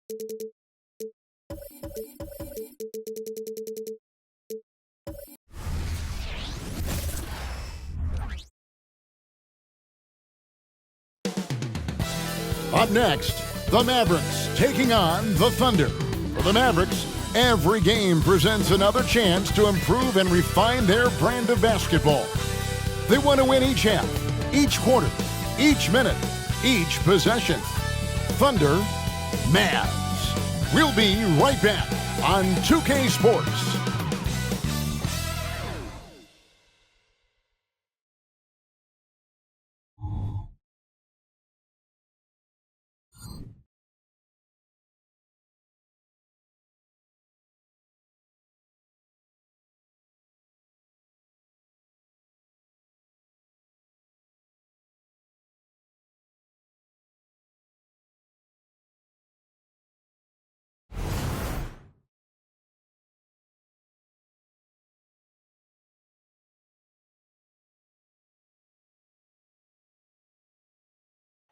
Up next, the Mavericks taking on the Thunder. For the Mavericks, every game presents another chance to improve and refine their brand of basketball. They want to win each half, each quarter, each minute, each possession. Thunder, Mavs. We'll be right back on 2K Sports.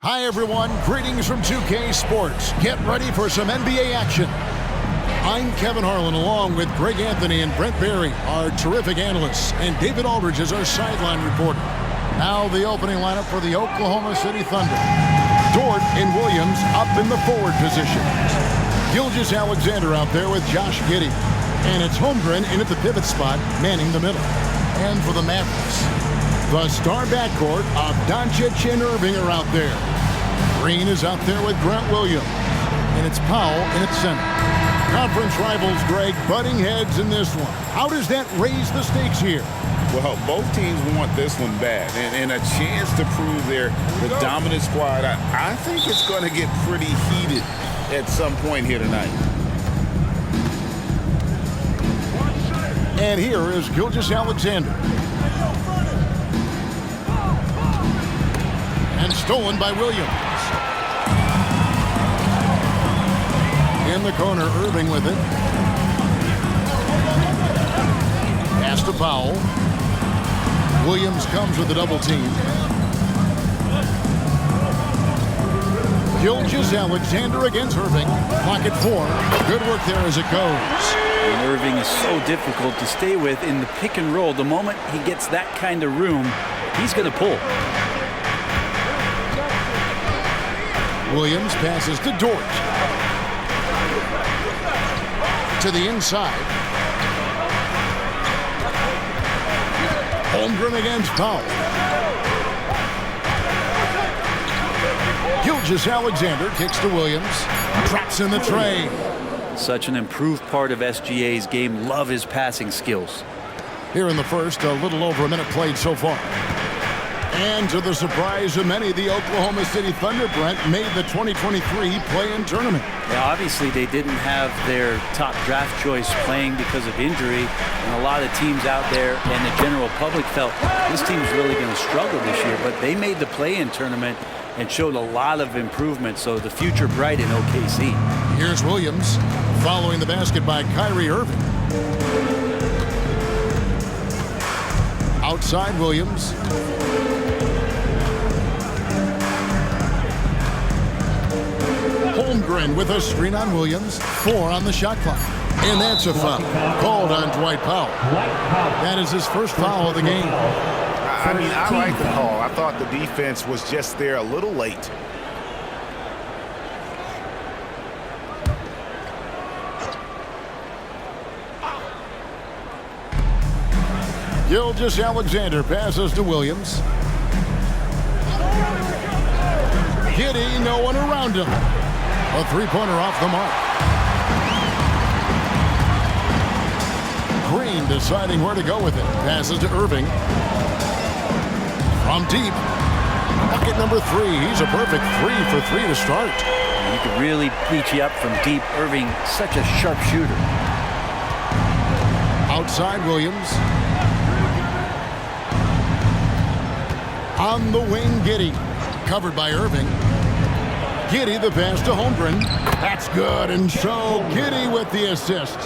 Hi everyone, greetings from 2K Sports. Get ready for some NBA action. I'm Kevin Harlan along with Greg Anthony and Brent Barry, our terrific analysts, and David Aldridge is our sideline reporter. Now the opening lineup for the Oklahoma City Thunder. Dort and Williams up in the forward positions. Gilgeous-Alexander out there with Josh Giddey. And it's Holmgren in at the pivot spot, manning the middle. And for the Mavericks, the star backcourt of Doncic and Irving are out there. Green is out there with Grant Williams. And it's Powell in its center. Conference rivals, Greg, butting heads in this one. How does that raise the stakes here? Well, both teams want this one bad. And a chance to prove they're the dominant squad. I think it's going to get pretty heated at some point here tonight. And here is Gilgeous-Alexander. And stolen by Williams. In the corner, Irving with it. Pass to Powell. Williams comes with a double team. Gilgeous-Alexander against Irving. Pocket four. Good work there as it goes. And Irving is so difficult to stay with in the pick and roll. The moment he gets that kind of room, he's going to pull. Williams passes to Dort. To the inside. Holmgren against Powell. Gilgeous-Alexander kicks to Williams. Traps in the tray. Such an improved part of SGA's game. Love his passing skills. Here in the first, a little over a minute played so far. And to the surprise of many, the Oklahoma City Thunder, Brent, made the 2023 play-in tournament. Yeah, obviously they didn't have their top draft choice playing because of injury, and a lot of teams out there and the general public felt this team's really going to struggle this year, but they made the play-in tournament and showed a lot of improvement, so the future bright in OKC. Here's Williams following the basket by Kyrie Irving. Outside Williams. Holmgren with a screen on Williams. 4 on the shot clock. And that's a foul called on Dwight Powell. That is his first foul of the game. I mean, I like the call. I thought the defense was just there a little late. Gilgeous-Alexander passes to Williams. Giddey, no one around him. A three-pointer off the mark. Green deciding where to go with it. Passes to Irving. From deep. Bucket number 3. He's a perfect 3 for 3 to start. He could really beat you up from deep. Irving, such a sharp shooter. Outside Williams. On the wing, Giddey. Covered by Irving. Giddey, the pass to Holmgren. That's good, and so Giddey with the assist.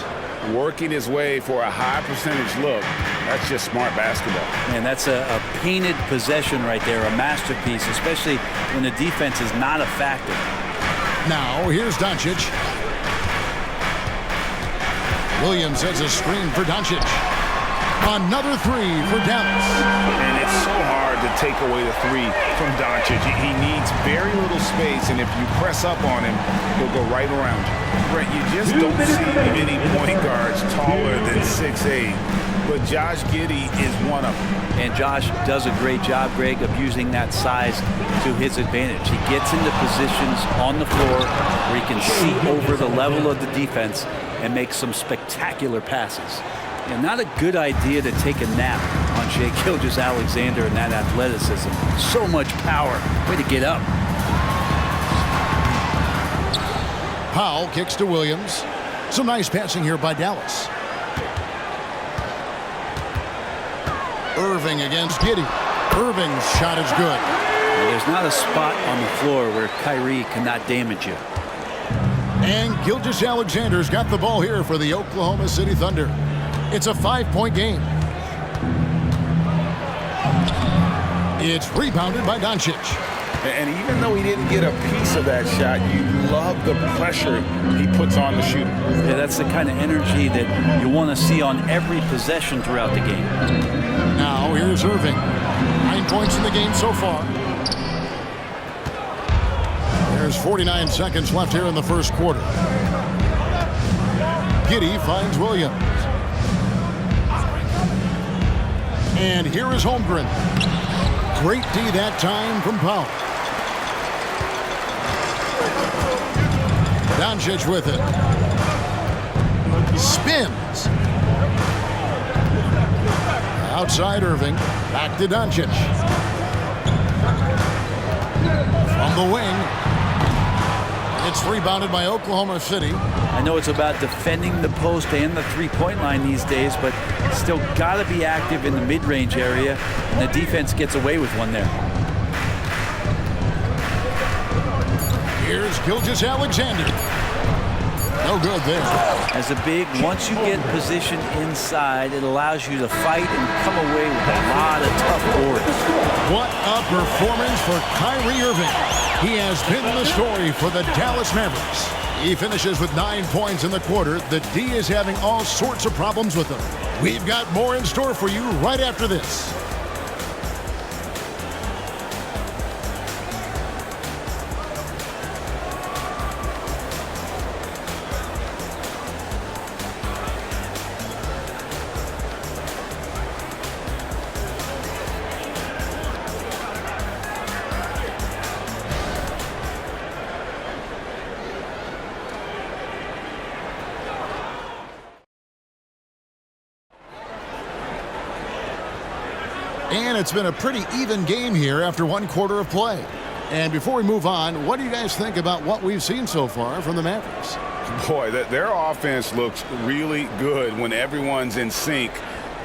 Working his way for a high percentage look. That's just smart basketball. Man, that's a painted possession right there, a masterpiece, especially when the defense is not a factor. Now, here's Doncic. Williams has a screen for Doncic. Another three for Dallas. And it's so hard to take away the three from Doncic. He needs very little space, and if you press up on him, he'll go right around you. Brent, you just don't see many point guards taller than 6'8", but Josh Giddey is one of them. And Josh does a great job, Greg, of using that size to his advantage. He gets into positions on the floor where he can see over the level of the defense and make some spectacular passes. And not a good idea to take a nap on Shai Gilgeous-Alexander and that athleticism. So much power. Way to get up. Powell kicks to Williams. Some nice passing here by Dallas. Irving against Giddey. Irving's shot is good. Well, there's not a spot on the floor where Kyrie cannot damage you. And Gilgeous-Alexander's got the ball here for the Oklahoma City Thunder. It's a 5-point game. It's rebounded by Doncic. And even though he didn't get a piece of that shot, you love the pressure he puts on the shooter. Yeah, that's the kind of energy that you want to see on every possession throughout the game. Now here's Irving. 9 points in the game so far. There's 49 seconds left here in the first quarter. Giddey finds Williams. And here is Holmgren. Great D that time from Powell. Doncic with it. Spins. Outside Irving. Back to Doncic. From the wing. It's rebounded by Oklahoma City. I know it's about defending the post and the three-point line these days, but still got to be active in the mid-range area, and the defense gets away with one there. Here's Gilgeous-Alexander. No good there. As a big, once you get positioned inside, it allows you to fight and come away with a lot of tough boards. What a performance for Kyrie Irving. He has been the story for the Dallas Mavericks. He finishes with 9 points in the quarter. The D is having all sorts of problems with him. We've got more in store for you right after this. And it's been a pretty even game here after 1 quarter of play. And before we move on, what do you guys think about what we've seen so far from the Mavericks? Boy, their offense looks really good when everyone's in sync.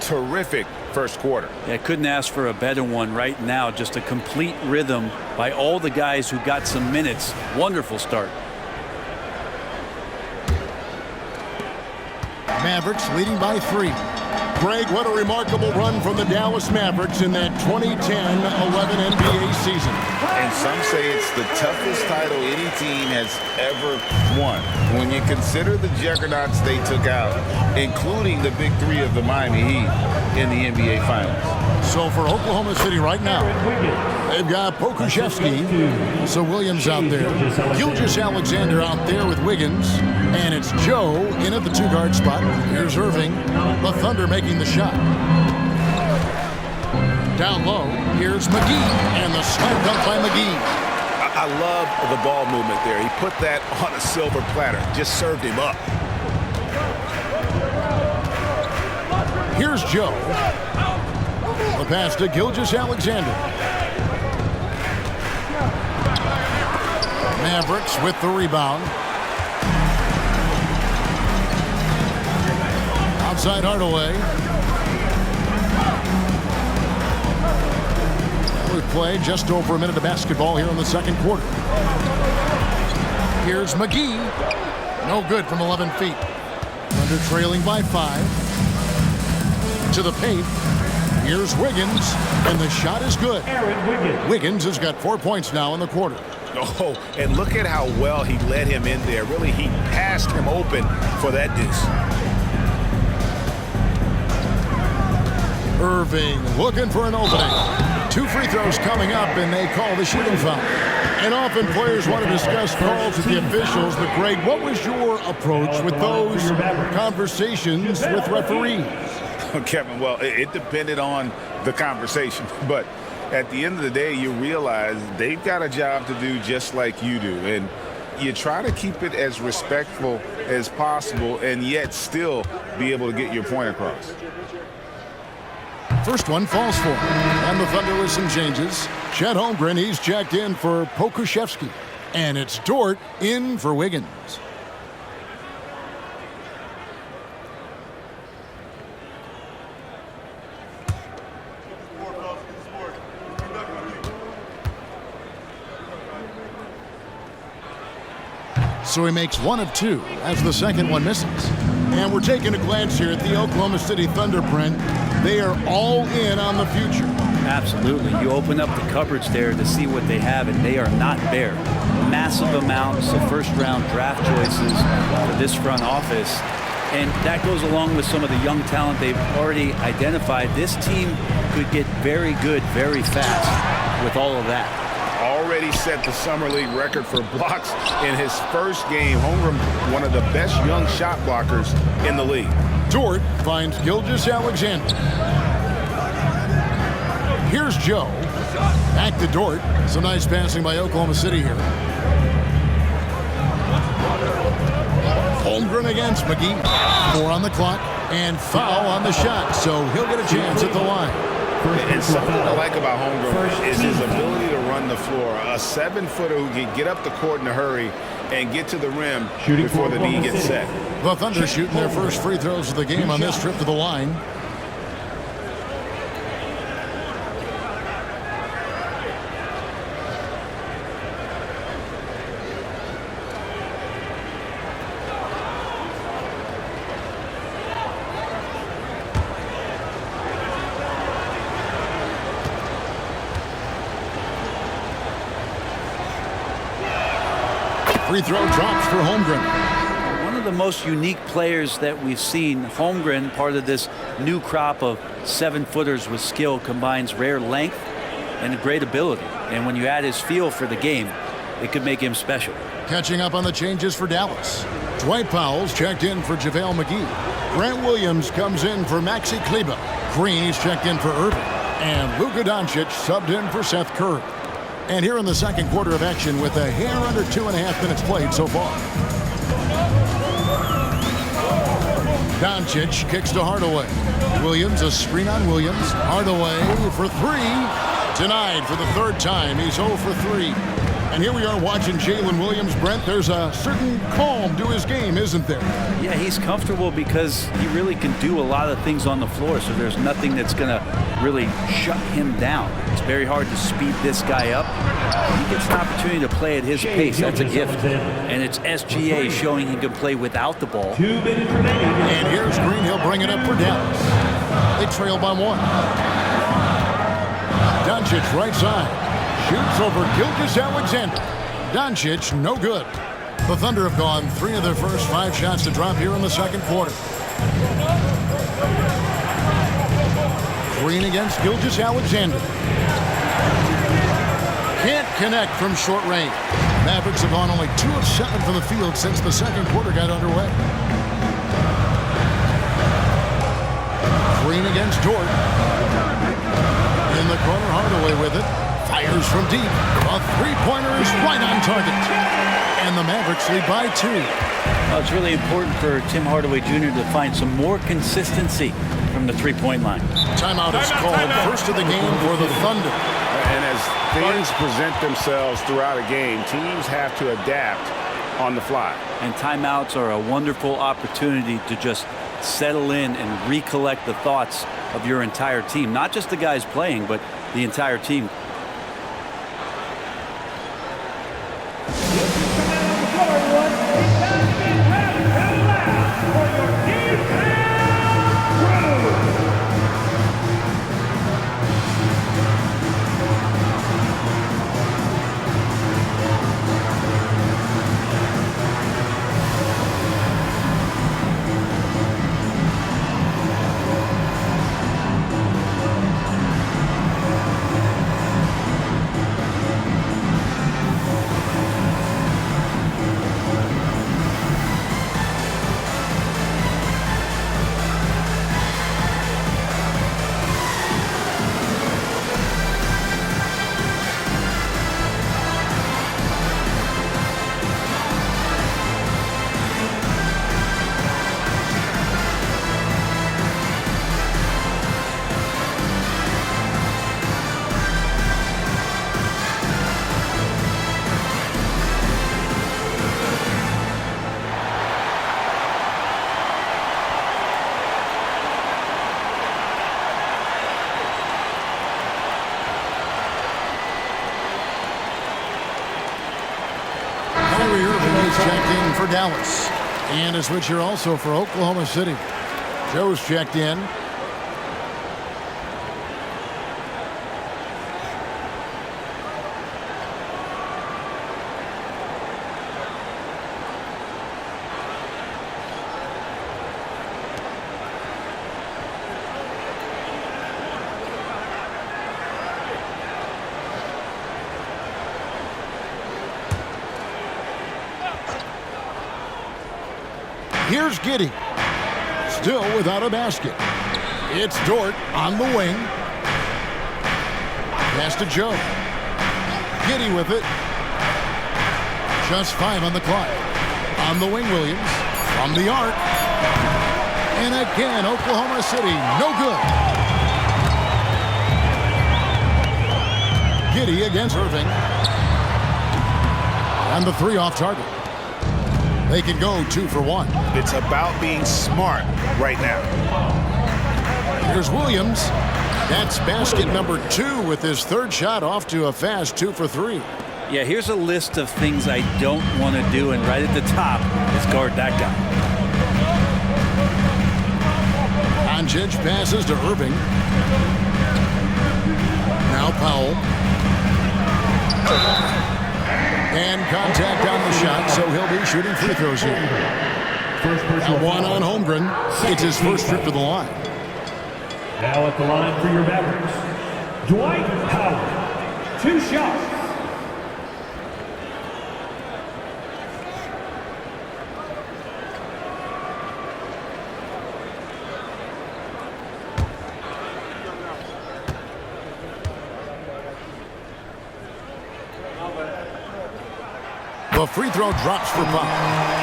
Terrific first quarter. Yeah, couldn't ask for a better one right now. Just a complete rhythm by all the guys who got some minutes. Wonderful start. Mavericks leading by 3. Greg, what a remarkable run from the Dallas Mavericks in that 2010-11 NBA season. And some say it's the toughest title any team has ever won. When you consider the juggernauts they took out, including the big 3 of the Miami Heat in the NBA Finals. So for Oklahoma City right now, they've got Pokusevski, so Williams out there, Gilgeous-Alexander out there with Wiggins, and it's Joe in at the 2-guard spot. Here's Irving, the Thunder making the shot. Down low, here's McGee, and the slam dunk by McGee. I love the ball movement there. He put that on a silver platter, just served him up. Here's Joe. The pass to Gilgeous-Alexander. Mavericks with the rebound. Outside Hardaway. We've played just over a minute of basketball here in the second quarter. Here's McGee. No good from 11 feet. Thunder trailing by 5. To the paint. Here's Wiggins, and the shot is good. Wiggins has got 4 points now in the quarter. Oh, and look at how well he led him in there. Really, he passed him open for that deuce. Irving looking for an opening. 2 free throws coming up, and they call the shooting foul. And often players want to discuss calls with the officials, but Greg, what was your approach with those conversations with referees? Kevin, well, it depended on the conversation, but at the end of the day, you realize they've got a job to do just like you do, and you try to keep it as respectful as possible and yet still be able to get your point across. First one falls for him. And the Thunder with some changes. Chet Holmgren, he's checked in for Pokuševski. And it's Dort in for Wiggins. So he makes 1 of 2 as the second one misses. And we're taking a glance here at the Oklahoma City Thunder, Brent. They are all in on the future. Absolutely. You open up the cupboards there to see what they have, and they are not bare. Massive amounts of first-round draft choices for this front office. And that goes along with some of the young talent they've already identified. This team could get very good very fast with all of that. Already set the Summer League record for blocks in his first game. Holmgren, one of the best young shot blockers in the league. Dort finds Gilgeous-Alexander. Here's Joe. Back to Dort. Some nice passing by Oklahoma City here. Holmgren against McGee. 4 on the clock and foul on the shot, so he'll get a chance at the line. And something I like about Holmgren is his ability to run the floor. A 7-footer who can get up the court in a hurry and get to the rim before the knee gets set. The Thunder shooting their first free throws of the game on this trip to the line. Free throw drops for Holmgren. One of the most unique players that we've seen. Holmgren, part of this new crop of 7-footers with skill, combines rare length and a great ability. And when you add his feel for the game, it could make him special. Catching up on the changes for Dallas. Dwight Powell's checked in for JaVale McGee. Grant Williams comes in for Maxi Kleber. Green's checked in for Irving. And Luka Doncic subbed in for Seth Curry. And here in the second quarter of action with a hair under 2.5 minutes played so far. Doncic kicks to Hardaway. Williams, a screen on Williams. Hardaway for 3. Denied for the third time. He's 0 for 3. And here we are watching Jalen Williams. Brent, there's a certain calm to his game, isn't there? Yeah, he's comfortable because he really can do a lot of things on the floor, so there's nothing that's going to really shut him down. It's very hard to speed this guy up. He gets an opportunity to play at his pace. That's a gift. And it's SGA showing he can play without the ball. And here's Green. He'll bring it up for Dallas. They trail by 1. Doncic right side. Shoots over Gilgeous-Alexander. Doncic, no good. The Thunder have gone 3 of their first 5 shots to drop here in the second quarter. Green against Gilgeous-Alexander. Can't connect from short range. Mavericks have gone only 2 of 7 from the field since the second quarter got underway. Green against Dort. In the corner, Hardaway with it. Fires from deep. A 3-pointer is right on target. And the Mavericks lead by 2. Well, it's really important for Tim Hardaway Jr. to find some more consistency from the 3-point line. Timeout is called. First of the game for the Thunder. And as things present themselves throughout a game, teams have to adapt on the fly. And timeouts are a wonderful opportunity to just settle in and recollect the thoughts of your entire team. Not just the guys playing, but the entire team. for Dallas. And a switch here also for Oklahoma City. Joe's checked in. Here's Giddey. Still without a basket. It's Dort on the wing. Pass to Joe. Giddey with it. Just 5 on the clock. On the wing, Williams. From the arc. And again, Oklahoma City, no good. Giddey against Irving. And the 3 off target. They can go 2 for 1. It's about being smart right now. Here's Williams. That's basket number 2 with his 3rd shot off to a fast 2 for 3. Yeah, here's a list of things I don't want to do, and right at the top is guard that guy. Doncic passes to Irving. Now Powell. And contact on the shot, so he'll be shooting free throws here. Now 1 on Holmgren. It's his first trip to the line. Now at the line for your Mavericks, Dwight Howard. 2 shots. The free throw drops for Powell.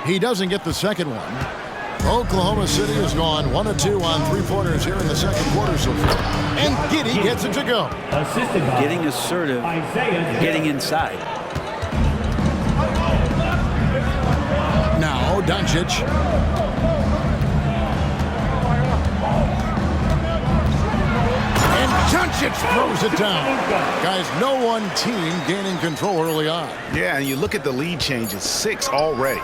He doesn't get the second one. Oklahoma City has gone 1 of 2 on 3-pointers here in the second quarter so far. And Giddey gets it to go. Getting assertive, getting inside. Now Doncic. And Doncic throws it down. Guys, no one team gaining control early on. Yeah, and you look at the lead changes, 6 already.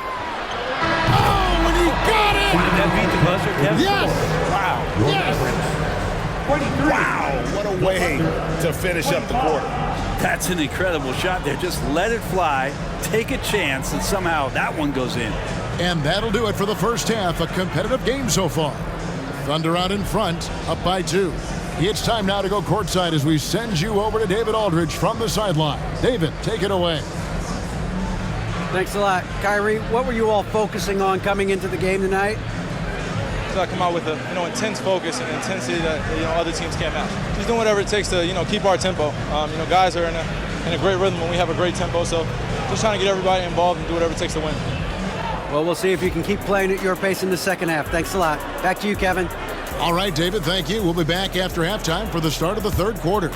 Oh, and he got it! Did that beat the buzzer, Kevin? Yes! Wow. Yes! Wow, what a way to finish up the quarter. That's an incredible shot there. Just let it fly, take a chance, and somehow that one goes in. And that'll do it for the first half. A competitive game so far. Thunder out in front, up by 2. It's time now to go courtside as we send you over to David Aldridge from the sideline. David, take it away. Thanks a lot. Kyrie, what were you all focusing on coming into the game tonight? I come out with a intense focus and intensity that other teams can't match. Just doing whatever it takes to keep our tempo. Guys are in a great rhythm when we have a great tempo. So just trying to get everybody involved and do whatever it takes to win. Well, we'll see if you can keep playing at your pace in the second half. Thanks a lot. Back to you, Kevin. All right, David, thank you. We'll be back after halftime for the start of the third quarter.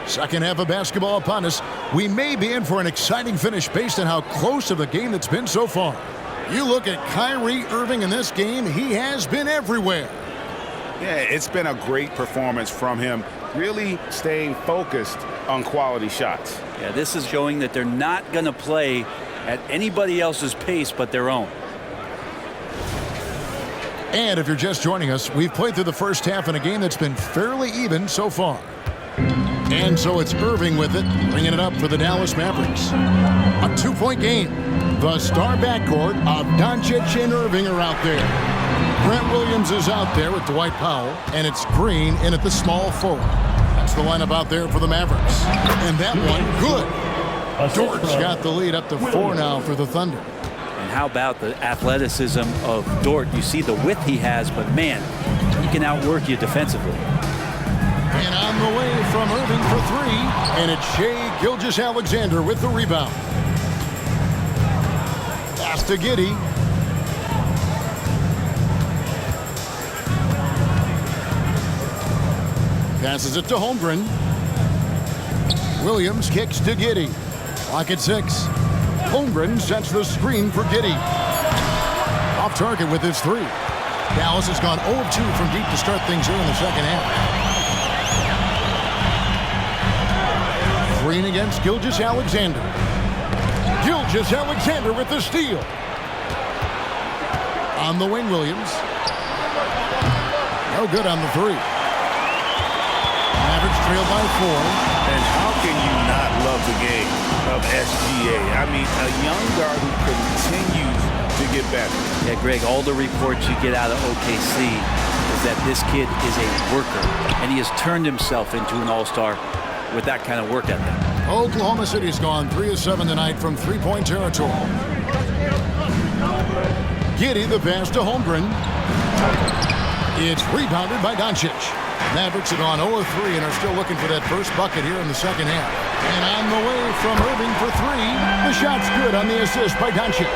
Second half of basketball upon us. We may be in for an exciting finish based on how close of a game that's been so far. You look at Kyrie Irving in this game, he has been everywhere. Yeah, it's been a great performance from him. really staying focused on quality shots. Yeah, this is showing that they're not going to play at anybody else's pace but their own. And if you're just joining us, we've played through the first half in a game that's been fairly even so far. And so it's Irving with it, bringing it up for the Dallas Mavericks. A 2-point game. The star backcourt of Doncic and Irving are out there. Grant Williams is out there with Dwight Powell, and it's Green in at the small forward. That's the lineup out there for the Mavericks. And that one, good. Dort's got the lead up to 4 now for the Thunder. And how about the athleticism of Dort? You see the width he has, but man, he can outwork you defensively. And on the way from Irving for 3, and it's Shai Gilgeous-Alexander with the rebound. Pass to Giddey. Passes it to Holmgren. Williams kicks to Giddey. Clock at 6. Holmgren sets the screen for Giddey. Off target with his 3. Dallas has gone 0 of 2 from deep to start things here in the second half. Green against Gilgeous-Alexander. Gilgeous-Alexander with the steal. On the wing, Williams. No good on the 3. Mavericks trail by 4. And how can you not love the game of SGA? I mean, a young guard who continues to get better. Yeah, Greg, all the reports you get out of OKC is that this kid is a worker, and he has turned himself into an all-star with that kind of work ethic. Oklahoma City's gone 3 of 7 tonight from 3-point territory. Giddey the pass to Holmgren. It's rebounded by Doncic. Mavericks have gone 0 of 3 and are still looking for that first bucket here in the second half. And on the way from Irving for 3, the shot's good on the assist by Doncic.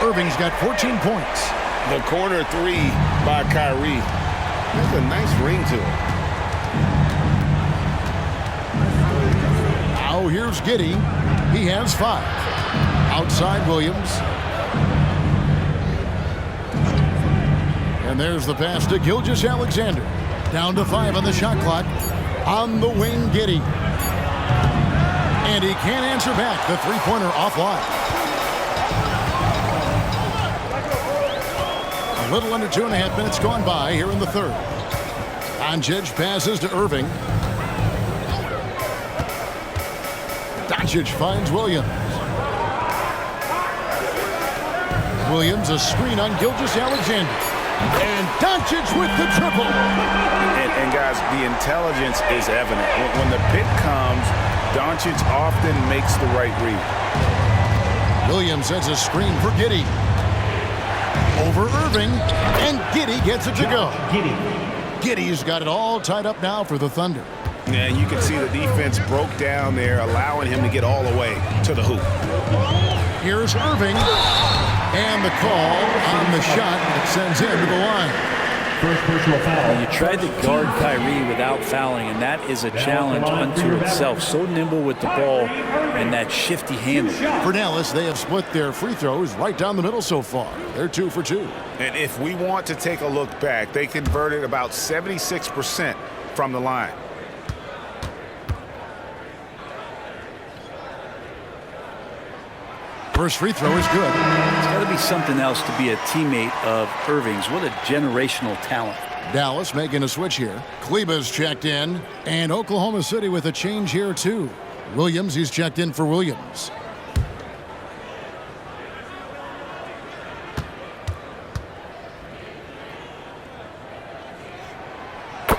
Irving's got 14 points. The corner 3 by Kyrie. There's a nice ring to it. Now here's Giddey. He has 5. Outside Williams. And there's the pass to Gilgeous-Alexander. Down to 5 on the shot clock. On the wing, Giddey. And he can't answer back. The three-pointer offline. A little under 2.5 minutes gone by here in the third. Doncic passes to Irving. Doncic finds Williams. Williams a screen on Gilgeous-Alexander. And Doncic with the triple. And guys, the intelligence is evident. When the pick comes, Doncic often makes the right read. Williams sets a screen for Giddey. Over Irving, and Giddey gets it to go. Giddey's got it all tied up now for the Thunder. Yeah, you can see the defense broke down there, allowing him to get all the way to the hoop. Here's Irving, and the call on the shot that sends him to the line. First personal foul. You tried to guard Kyrie without fouling, and that is a challenge unto itself. So nimble with the ball and that shifty handle. For Dallas, they have split their free throws right down the middle so far. They're 2 for 2. And if we want to take a look back, they converted about 76% from the line. First free throw is good. It's got to be something else to be a teammate of Irving's. What a generational talent. Dallas making a switch here. Kleba's checked in, and Oklahoma City with a change here too. Williams, he's checked in for Williams.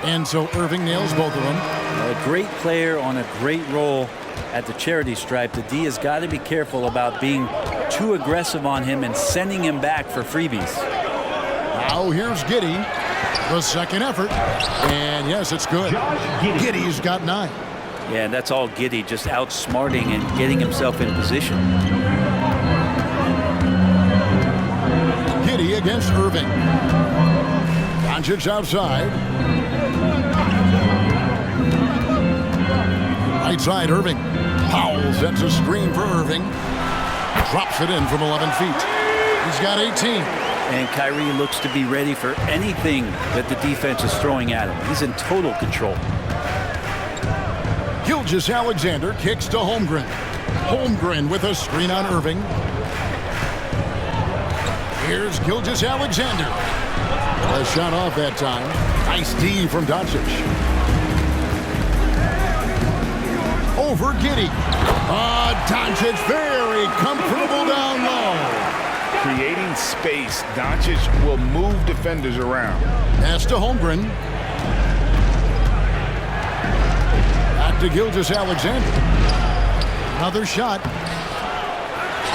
And so Irving nails both of them. A great player on a great role at the charity stripe. The D has got to be careful about being too aggressive on him and sending him back for freebies. Now here's Giddey. The second effort. And yes, it's good. Giddey's got 9. Yeah, that's all Giddey, just outsmarting and getting himself in position. Giddey against Irving. Doncic outside. Right side, Irving. Powell sets a screen for Irving. Drops it in from 11 feet. He's got 18. And Kyrie looks to be ready for anything that the defense is throwing at him. He's in total control. Gilgeous-Alexander kicks to Holmgren. Holmgren with a screen on Irving. Here's Gilgeous-Alexander. A shot off that time. Nice D from Doncic. Over Giddey. Doncic very comfortable down low. Creating space, Doncic will move defenders around. Pass to Holmgren. Back to Gilgeous-Alexander. Another shot.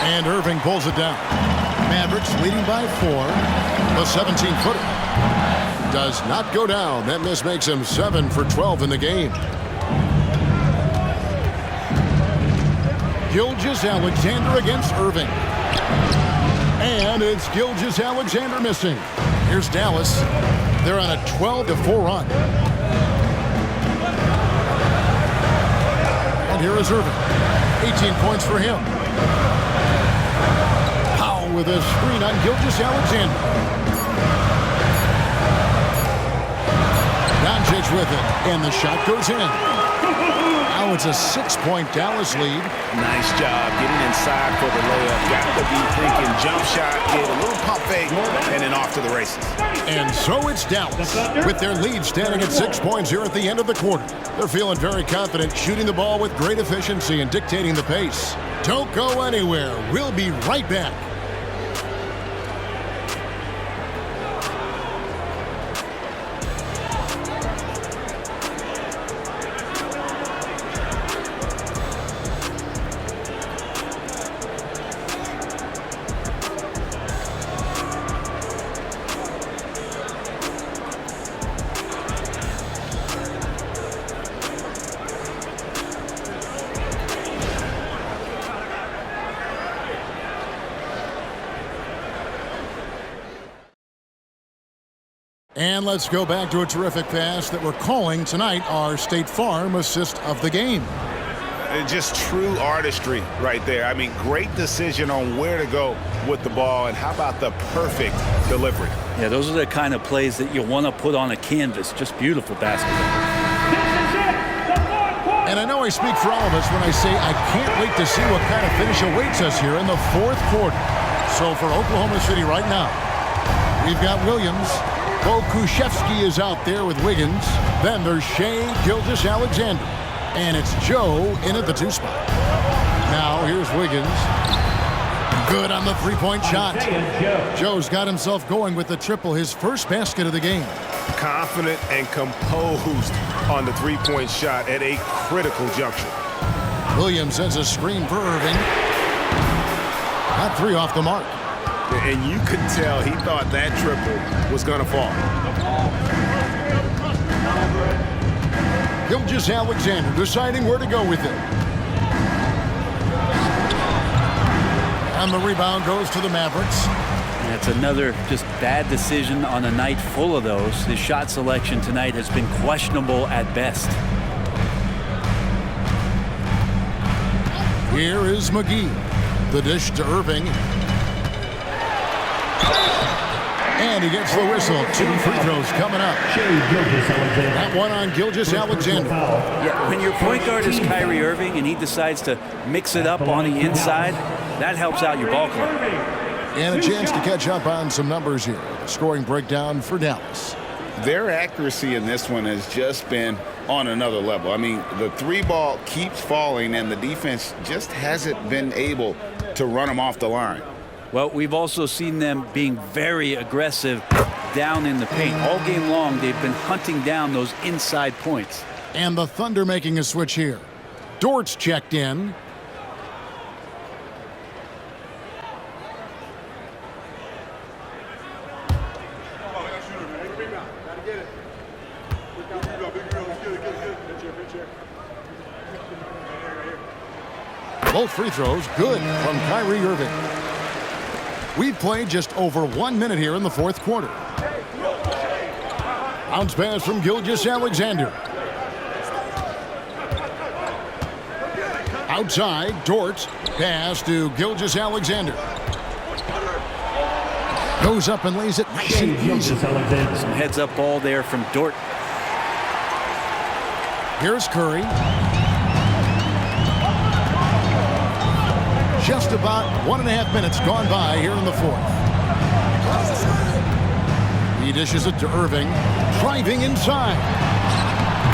And Irving pulls it down. Mavericks leading by 4. The 17-footer does not go down. That miss makes him 7 for 12 in the game. Gilgeous-Alexander against Irving. And it's Gilgeous-Alexander missing. Here's Dallas. They're on a 12-4 run. And here is Irving. 18 points for him. Powell with a screen on Gilgeous-Alexander. Doncic with it. And the shot goes in. Now it's a 6-point Dallas lead. Nice job getting inside for the layup. Got to be thinking jump shot, get a little pump fake, and then off to the races. And so it's Dallas with their lead standing at 6 points here at the end of the quarter. They're feeling very confident, shooting the ball with great efficiency and dictating the pace. Don't go anywhere. We'll be right back. And let's go back to a terrific pass that we're calling tonight our State Farm assist of the game. Just true artistry right there. I mean, great decision on where to go with the ball, and how about the perfect delivery? Yeah, those are the kind of plays that you want to put on a canvas. Just beautiful basketball. And I know I speak for all of us when I say I can't wait to see what kind of finish awaits us here in the fourth quarter. So for Oklahoma City right now, we've got Williams. Bo Kushevsky is out there with Wiggins. Then there's Shai Gilgeous-Alexander. And it's Joe in at the 2 spot. Now here's Wiggins. Good on the three-point shot. Joe's got himself going with the triple, his first basket of the game. Confident and composed on the three-point shot at a critical juncture. Williams sends a screen for Irving. Got 3 off the mark. And you could tell he thought that triple was going to fall. Gilgeous-Alexander deciding where to go with it. And the rebound goes to the Mavericks. That's another just bad decision on a night full of those. His shot selection tonight has been questionable at best. Here is McGee. The dish to Irving. And he gets the whistle. 2 free throws coming up. That one on Gilgeous-Alexander. Yeah, when your point guard is Kyrie Irving and he decides to mix it up on the inside, that helps out your ball club. And a chance to catch up on some numbers here. The scoring breakdown for Dallas. Their accuracy in this one has just been on another level. I mean, the 3-ball keeps falling, and the defense just hasn't been able to run them off the line. Well, we've also seen them being very aggressive down in the paint. All game long, they've been hunting down those inside points. And the Thunder making a switch here. Dort's checked in. Both free throws good from Kyrie Irving. We've played just over 1 minute here in the fourth quarter. Bounce pass from Gilgeous-Alexander. Outside, Dort. Pass to Gilgeous-Alexander. Goes up and lays it nice and easy. Some heads-up ball there from Dort. Here's Curry. just about 1.5 minutes gone by here in the fourth. He dishes it to Irving, driving inside.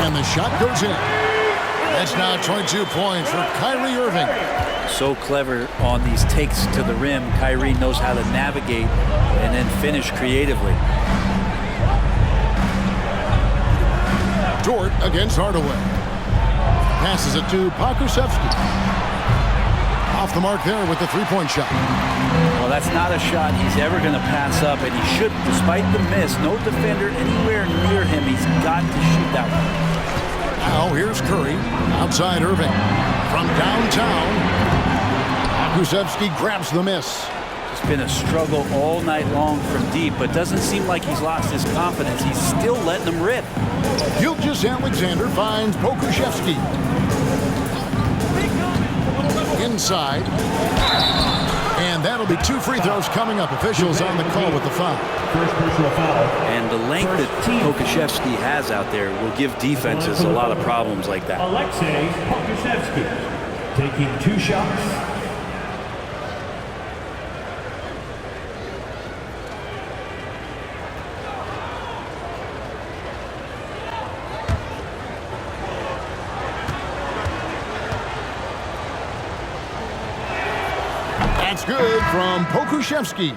And the shot goes in. That's now 22 points for Kyrie Irving. So clever on these takes to the rim. Kyrie knows how to navigate and then finish creatively. Dort against Hardaway. Passes it to Pokusevski. Off the mark there with the three-point shot. Well, that's not a shot he's ever going to pass up, and he should, despite the miss. No defender anywhere near him. He's got to shoot that one. Now here's Curry. Outside Irving. From downtown. Pokusevski grabs the miss. It's been a struggle all night long from deep, but doesn't seem like he's lost his confidence. He's still letting them rip. Gilgeous-Alexander finds Pokusevski. Inside. And that'll be 2 free throws coming up. Officials on the call with the foul. First personal foul. And the length that Pokusevski has out there will give defenses a lot of problems like that. Alexei Pokusevski taking 2 shots. That's good from Pokusevski.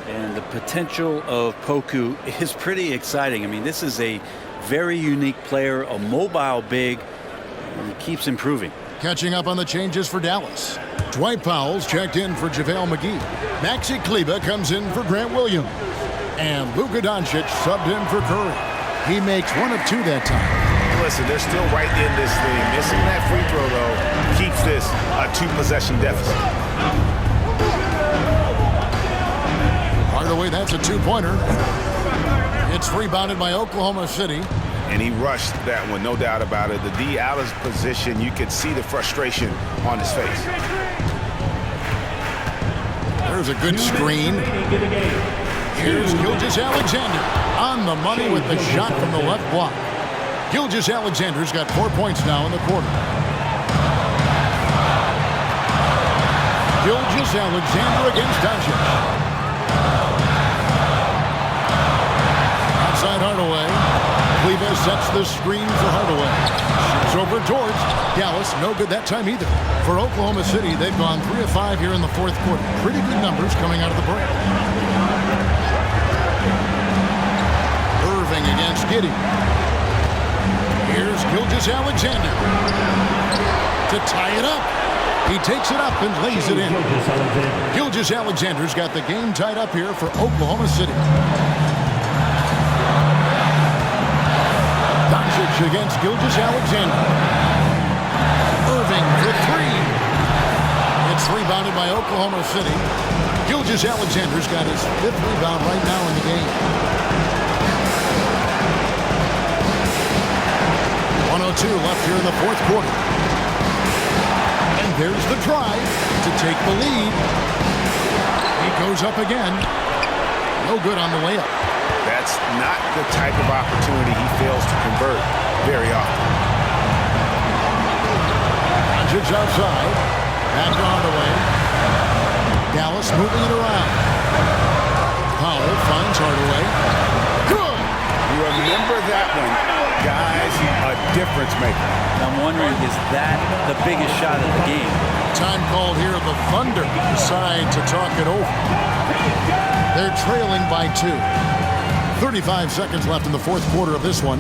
And the potential of Poku is pretty exciting. I mean, this is a very unique player, a mobile big, and he keeps improving. Catching up on the changes for Dallas. Dwight Powell's checked in for JaVale McGee. Maxi Kleber comes in for Grant Williams. And Luka Doncic subbed in for Curry. He makes 1 of 2 that time. Listen, they're still right in this thing. Missing that free throw, though, keeps this a 2-possession deficit. Hardaway, that's a 2-pointer. It's rebounded by Oklahoma City. And he rushed that one, no doubt about it. The D out of position, you could see the frustration on his face. There's a good screen. Here's Gilgeous-Alexander on the money with the shot from the left block. Gilgeous-Alexander's got 4 points now in the quarter. Gilgeous-Alexander against Doncic. Outside Hardaway. Kleber sets the screen for Hardaway. Shoots over Dort. Dallas, no good that time either. For Oklahoma City, they've gone 3 of 5 here in the fourth quarter. Pretty good numbers coming out of the break. Irving against Giddey. Here's Gilgeous-Alexander to tie it up. He takes it up and lays it in. Gilgeous-Alexander's got the game tied up here for Oklahoma City. Doncic against Gilgeous-Alexander. Irving for 3. It's rebounded by Oklahoma City. Gilgeous-Alexander's got his 5th rebound right now in the game. 1:02 left here in the fourth quarter. And there's the drive to take the lead. He goes up again. No good on the layup. That's not the type of opportunity he fails to convert very often. Doncic's outside. Back to Hardaway. Dallas moving it around. Powell finds Hardaway. Good! You remember that one, guys, a difference maker. I'm wondering, is that the biggest shot of the game? Time called here. The Thunder decide to talk it over. They're trailing by 2. 35 seconds left in the fourth quarter of this one.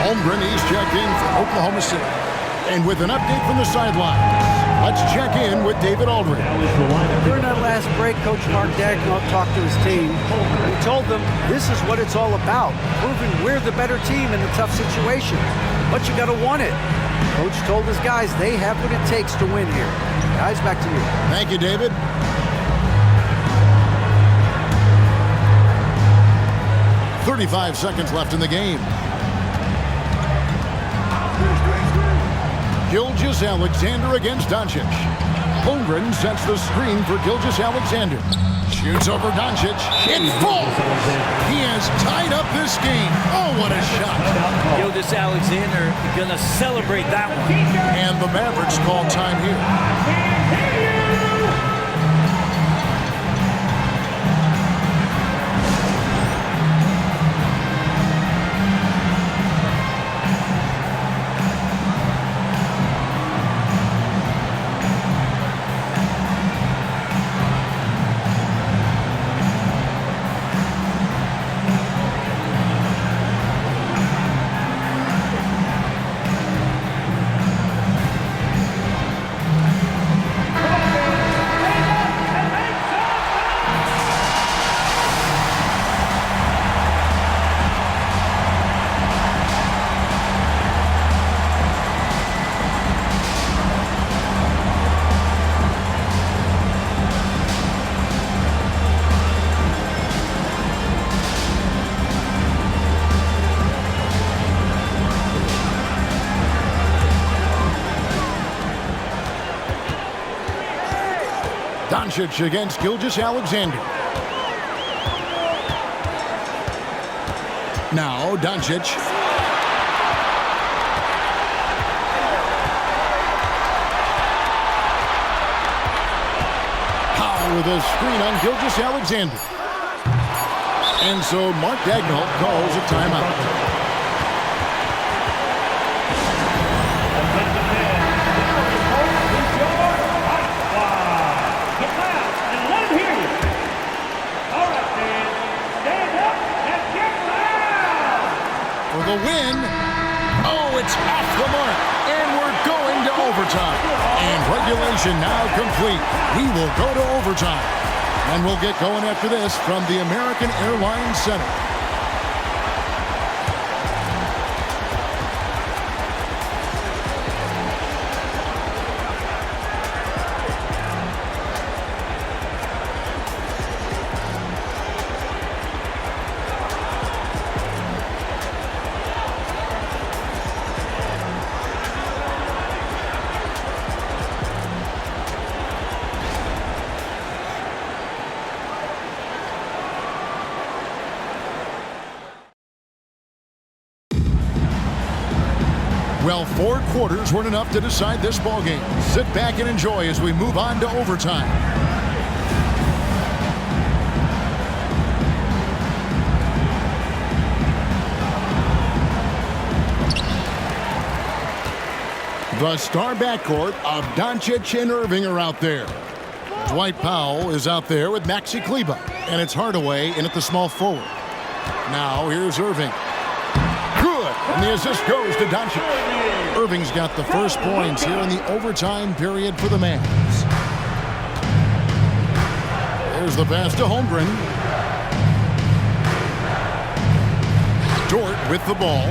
Holmgren, he's checked in for Oklahoma City. And with an update from the sidelines, let's check in with David Aldridge. During that last break, Coach Mark Daigneault talked to his team. He told them this is what it's all about, proving we're the better team in the tough situation. But you got to want it. Coach told his guys they have what it takes to win here. Guys, back to you. Thank you, David. "35 seconds left in the game. Gilgeous-Alexander against Doncic. Holmgren sets the screen for Gilgeous-Alexander. Shoots over Doncic. It falls. He has tied up this game. Oh, what a shot. Gilgeous-Alexander going to celebrate that one. And the Mavericks call time here. Doncic against Gilgeous-Alexander. Now Doncic. Powell with a screen on Gilgeous-Alexander. And so Mark Daigneault calls a timeout. The win. Oh, it's off the mark. And we're going to overtime. And regulation now complete. We will go to overtime. And we'll get going after this from the American Airlines Center. Well, 4 quarters weren't enough to decide this ballgame. Sit back and enjoy as we move on to overtime. The star backcourt of Doncic and Irving are out there. Dwight Powell is out there with Maxi Kleber, and it's Hardaway in at the small forward. Now here's Irving. Good, and the assist goes to Doncic. Irving's got the first points here in the overtime period for the Mavs. There's the pass to Holmgren. Dort with the ball.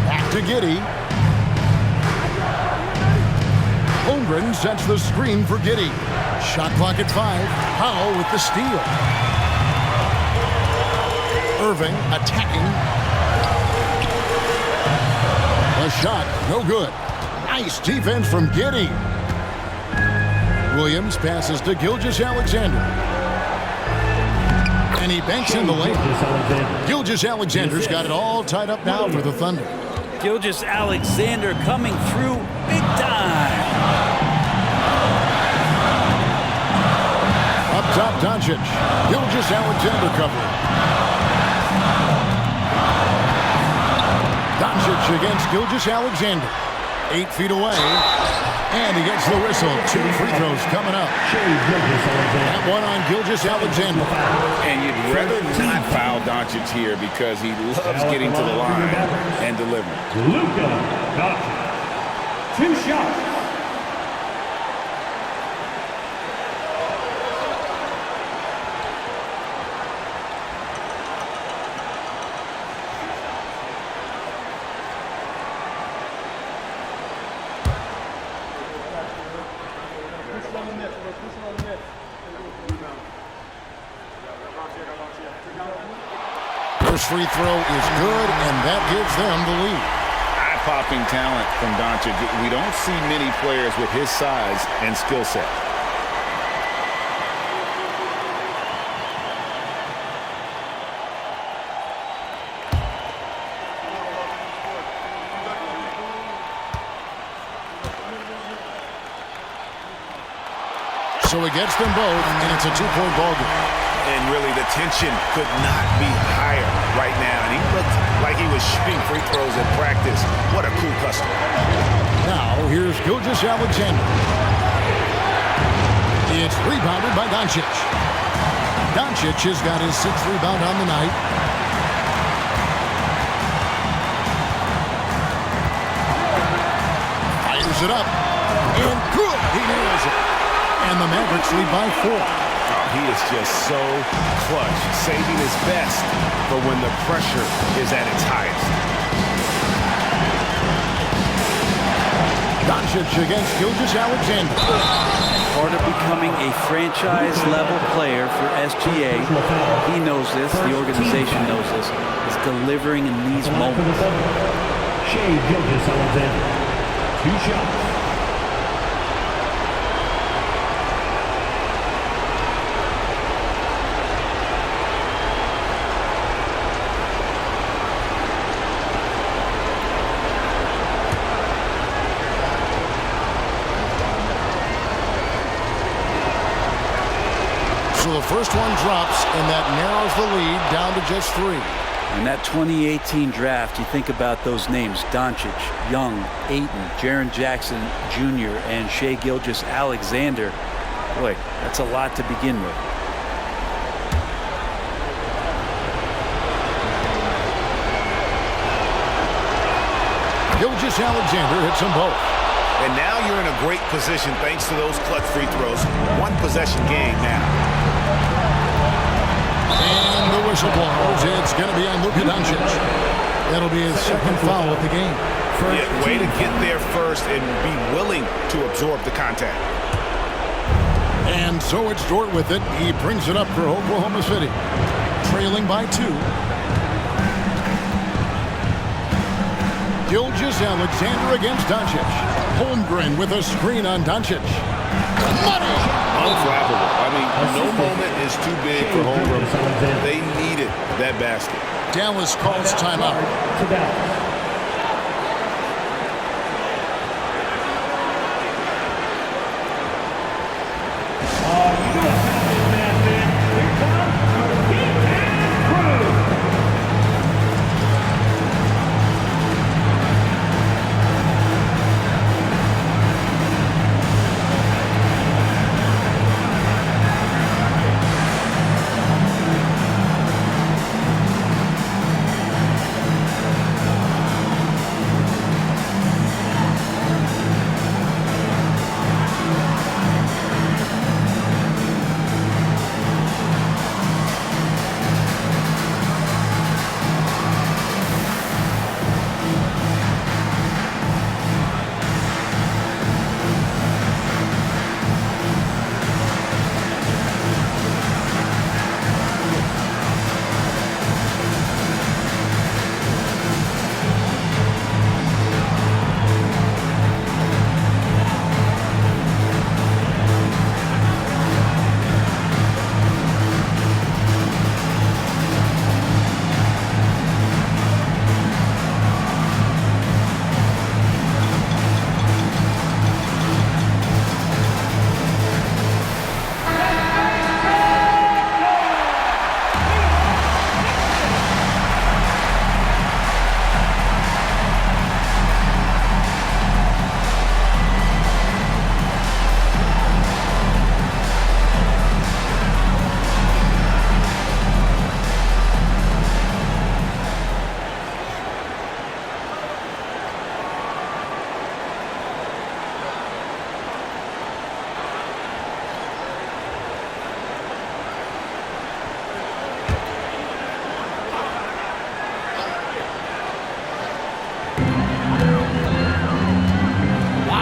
Back to Giddey. Holmgren sets the screen for Giddey. Shot clock at 5. Powell with the steal. Irving attacking. A shot, no good. Nice defense from Giddey. Williams passes to Gilgeous-Alexander. And he banks in the lane. Gilgeous-Alexander's got it all tied up now for the Thunder. Gilgeous-Alexander coming through big time. Up top, Doncic. Gilgeous-Alexander covering. Doncic against Gilgeous-Alexander. 8 feet away. And he gets the whistle. 2 free throws coming up. That one on Gilgeous-Alexander. And you'd rather not foul Doncic Doncic here because he loves getting to the line and delivering. Luka Doncic. 2 shots. First free throw is good, and that gives them the lead. Eye-popping talent from Doncic. We don't see many players with his size and skill set. So he gets them both, and it's a 2-point ball game. And really, the tension could not be higher right now. And he looked like he was shooting free throws at practice. What a cool customer. Now, here's Gilgeous-Alexander. It's rebounded by Doncic. Doncic has got his 6th rebound on the night. Fires it up. And good. He nails it. And the Mavericks lead by 4. He is just so clutch, saving his best for when the pressure is at its highest. Doncic against Gilgeous-Alexander. Part of becoming a franchise-level player for SGA, he knows this, the organization knows this, is delivering in these moments. Shai Gilgeous-Alexander. 2 shots. So the first one drops, and that narrows the lead down to just 3. In that 2018 draft, you think about those names, Doncic, Young, Ayton, Jaren Jackson Jr., and Shai Gilgeous-Alexander. Boy, that's a lot to begin with. Gilgeous-Alexander hits them both. And now you're in a great position thanks to those clutch free throws. 1 possession game now. And the whistle blows. It's going to be on Luka Doncic. That'll be his 2nd foul of the game. Yeah, way to get there first and be willing to absorb the contact. And so it's Dort with it. He brings it up for Oklahoma City. Trailing by 2. Gilgeous-Alexander against Doncic. Holmgren with a screen on Doncic. Money! Unflappable. I mean, no moment is too big for Holmgren. They needed that basket. Dallas calls timeout.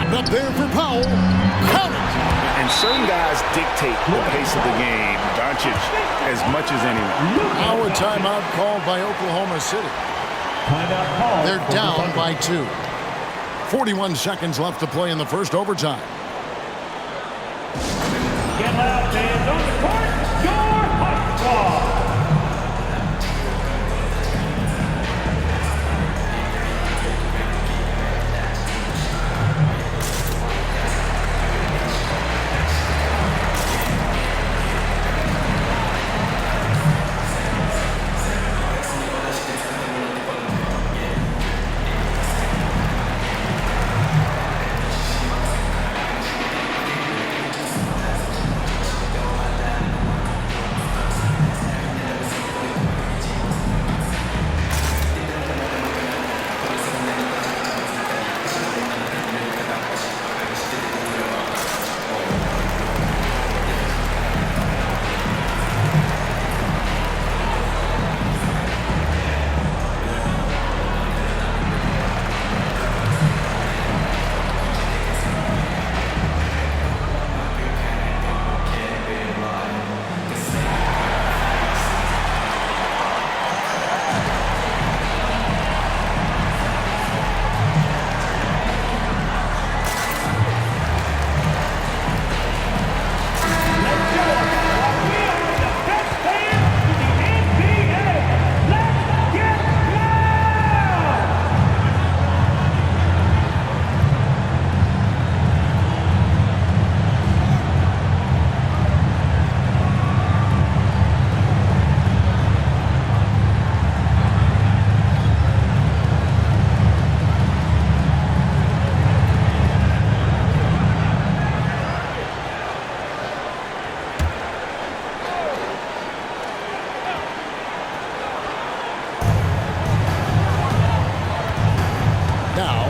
Lobbed up there for Powell. Count it. And certain guys dictate the pace of the game. Doncic as much as anyone. Now a timeout called by Oklahoma City. They're down by 2. 41 seconds left to play in the first overtime. Get loud, fans on the court. Your hot squad.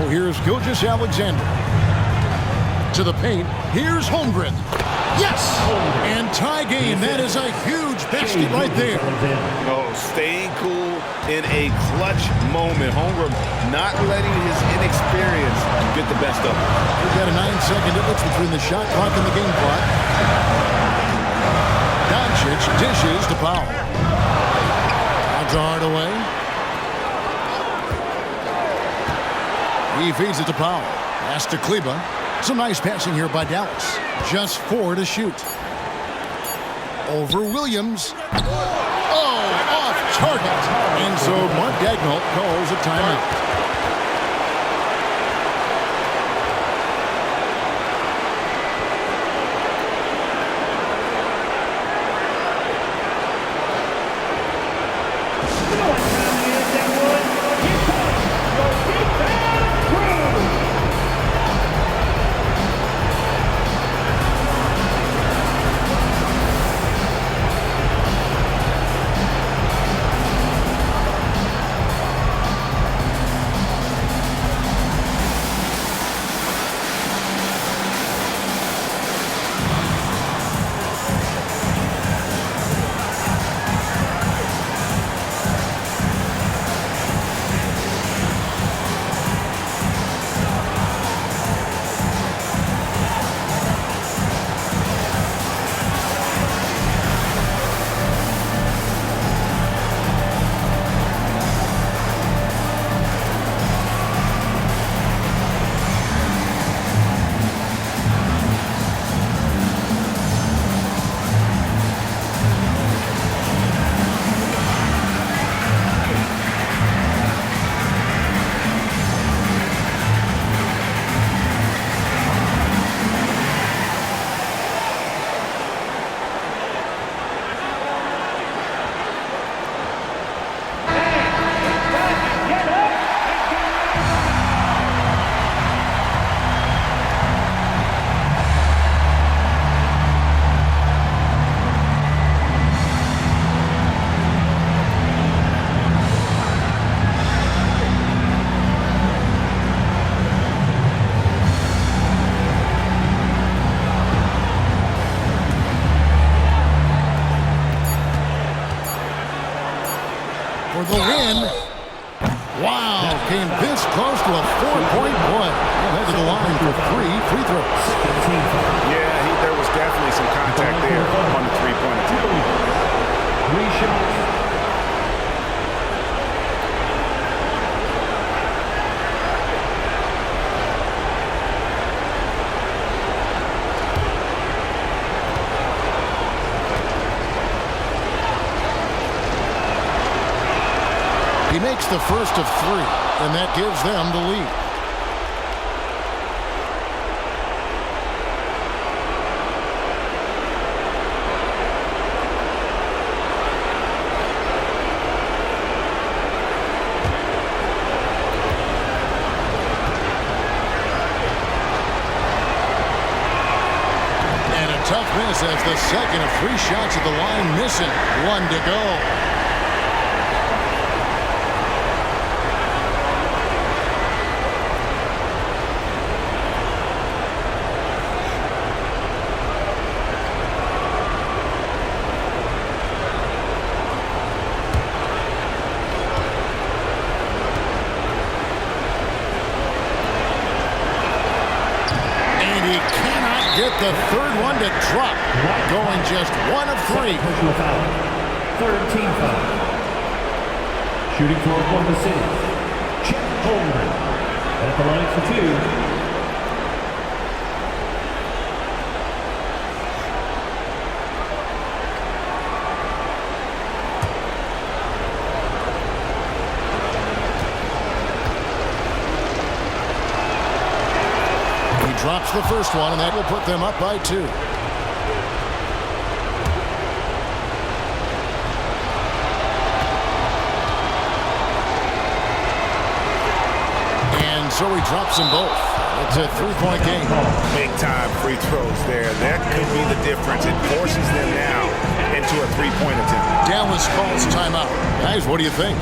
Here's Gilgeous-Alexander. To the paint. Here's Holmgren. Yes! And tie game. That is a huge basket right there. Oh, staying cool in a clutch moment. Holmgren not letting his inexperience get the best of him. We've got a 9-second difference between the shot clock and the game clock. Doncic dishes to Powell. Now to Hardaway. He feeds it to Powell. Pass to Kleba. Some nice passing here by Dallas. Just 4 to shoot. Over Williams. Oh, off target. And so Mark Daigneault calls a timeout. Wow, came this close to a 4-point play. Head to the line for 3 free throws. Yeah, there was definitely some contact there on the three-point attempt. 3 shots. He makes the first of 3, and that gives them the lead. And a tough miss as the second of 3 shots at the line missing. 1 to go. Get the third one to drop. Going just 1 of 3. Third team foul. Shooting for Oklahoma City, Chet Holmgren. At the line for 2. Drops the first one, and that will put them up by 2. And so he drops them both. It's a 3-point game. Big-time free throws there. That could be the difference. It forces them now into a 3-point attempt. Dallas calls timeout. Guys, what do you think?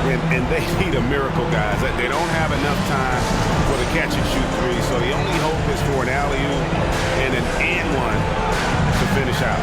And they need a miracle, guys. They don't have enough time for the catch-and-shoot 3, so the only hope is for an alley-oop and an and-one to finish out.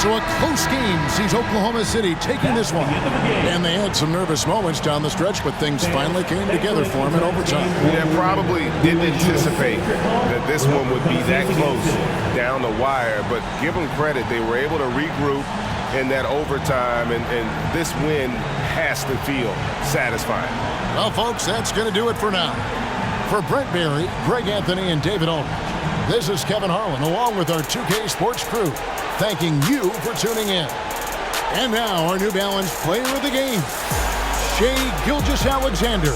So a close game sees Oklahoma City taking this one. And they had some nervous moments down the stretch, but things finally came together for them in overtime. Yeah, probably didn't anticipate that this one would be that close down the wire, but give them credit. They were able to regroup in that overtime, and this win has to feel satisfying. Well, folks, that's going to do it for now. For Brent Barry, Greg Anthony, and David Aldridge, this is Kevin Harlan, along with our 2K Sports crew, thanking you for tuning in. And now, our New Balance player of the game, Shai Gilgeous-Alexander.